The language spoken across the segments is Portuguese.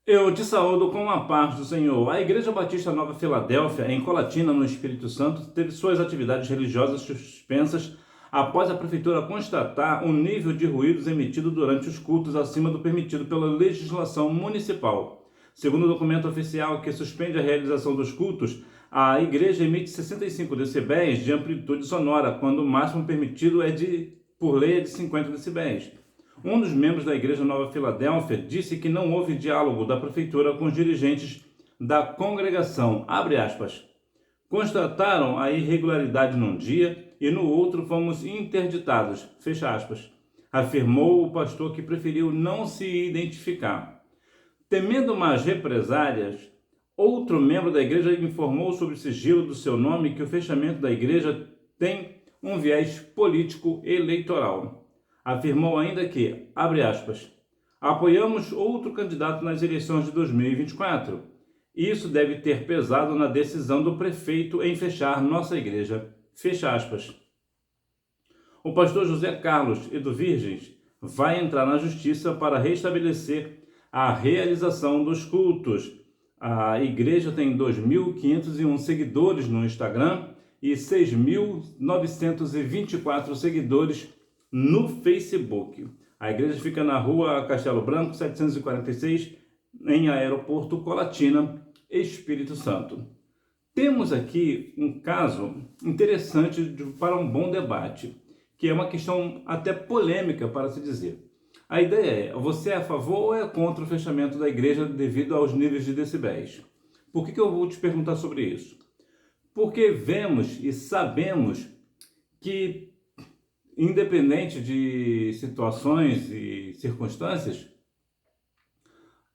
Eu te saúdo com a paz do Senhor. A Igreja Batista Nova Filadélfia, em Colatina, no Espírito Santo, teve suas atividades religiosas suspensas após a prefeitura constatar um nível de ruídos emitido durante os cultos acima do permitido pela legislação municipal. Segundo o documento oficial que suspende a realização dos cultos, a igreja emite 65 decibéis de amplitude sonora, quando o máximo permitido por lei é de 50 decibéis. Um dos membros da Igreja Nova Filadélfia disse que não houve diálogo da prefeitura com os dirigentes da congregação, abre aspas. Constataram a irregularidade num dia e no outro fomos interditados, fecha aspas. Afirmou o pastor, que preferiu não se identificar. Temendo mais represálias, outro membro da igreja informou sobre o sigilo do seu nome que o fechamento da igreja tem um viés político eleitoral. Afirmou ainda que, abre aspas, apoiamos outro candidato nas eleições de 2024. Isso deve ter pesado na decisão do prefeito em fechar nossa igreja. Fecha aspas. O pastor José Carlos e do Virgens vai entrar na justiça para restabelecer a realização dos cultos. A igreja tem 2.501 seguidores no Instagram e 6.924 seguidores no Facebook. A igreja fica na rua Castelo Branco, 746, em Aeroporto Colatina, Espírito Santo. Temos aqui um caso interessante para um bom debate, que é uma questão até polêmica, para se dizer. A ideia é, você é a favor ou é contra o fechamento da igreja devido aos níveis de decibéis? Por que eu vou te perguntar sobre isso? Porque vemos e sabemos que, independente de situações e circunstâncias,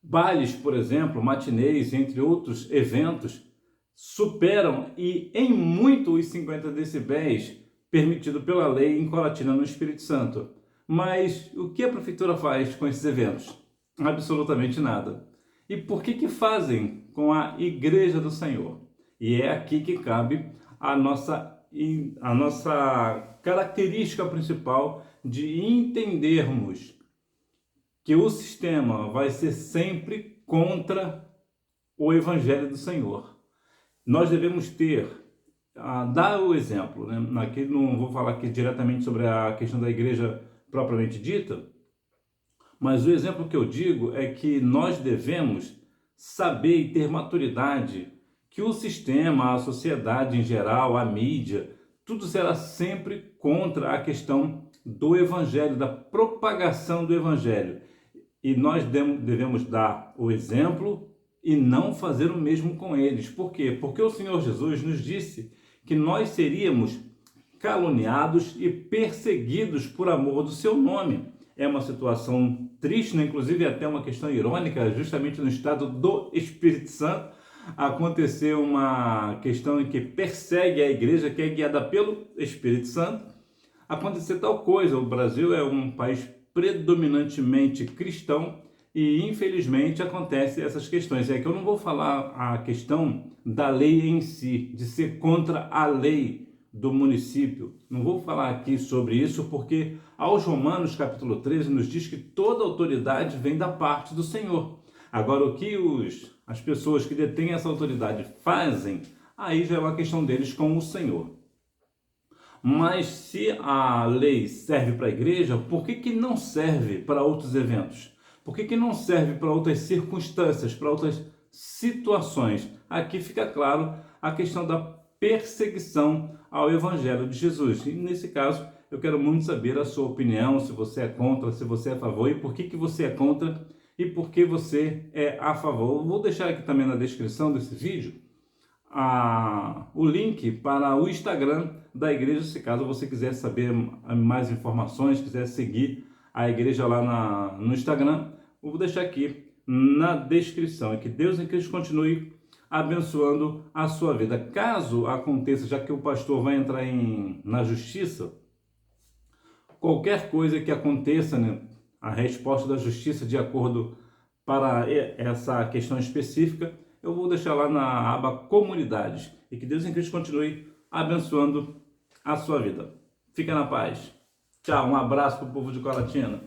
bailes, por exemplo, matinês, entre outros eventos, superam e em muito os 50 decibéis permitido pela lei em Colatina, no Espírito Santo. Mas o que a prefeitura faz com esses eventos? Absolutamente nada. E por que fazem com a Igreja do Senhor? E é aqui que cabe a nossa característica principal de entendermos que o sistema vai ser sempre contra o Evangelho do Senhor. Nós devemos dar o exemplo, né? Aqui não vou falar aqui diretamente sobre a questão da igreja propriamente dita, mas o exemplo que eu digo é que nós devemos saber e ter maturidade que o sistema, a sociedade em geral, a mídia, tudo será sempre contra a questão do Evangelho, da propagação do Evangelho. E nós devemos dar o exemplo e não fazer o mesmo com eles. Por quê? Porque o Senhor Jesus nos disse que nós seríamos caluniados e perseguidos por amor do seu nome. É uma situação triste, né? Inclusive até uma questão irônica, justamente no estado do Espírito Santo, aconteceu uma questão em que persegue a igreja que é guiada pelo Espírito Santo. Acontecer tal coisa, o Brasil é um país predominantemente cristão e infelizmente acontecem essas questões. É que eu não vou falar a questão da lei em si, de ser contra a lei do município. Não vou falar aqui sobre isso porque aos Romanos capítulo 13 nos diz que toda autoridade vem da parte do Senhor. Agora, o que as pessoas que detêm essa autoridade fazem, aí já é uma questão deles com o Senhor. Mas se a lei serve para a igreja, por que não serve para outros eventos? Por que não serve para outras circunstâncias, para outras situações? Aqui fica claro a questão da perseguição ao Evangelho de Jesus. E nesse caso, eu quero muito saber a sua opinião, se você é contra, se você é a favor, e por que você é contra e por que você é a favor. Eu vou deixar aqui também na descrição desse vídeo o link para o Instagram da igreja, se caso você quiser saber mais informações, quiser seguir a igreja lá no Instagram, eu vou deixar aqui na descrição. E que Deus em Cristo continue abençoando a sua vida. Caso aconteça, já que o pastor vai entrar na justiça, qualquer coisa que aconteça, né, a resposta da justiça de acordo para essa questão específica, eu vou deixar lá na aba Comunidades. E que Deus em Cristo continue abençoando a sua vida. Fica na paz. Tchau, um abraço para o povo de Colatina.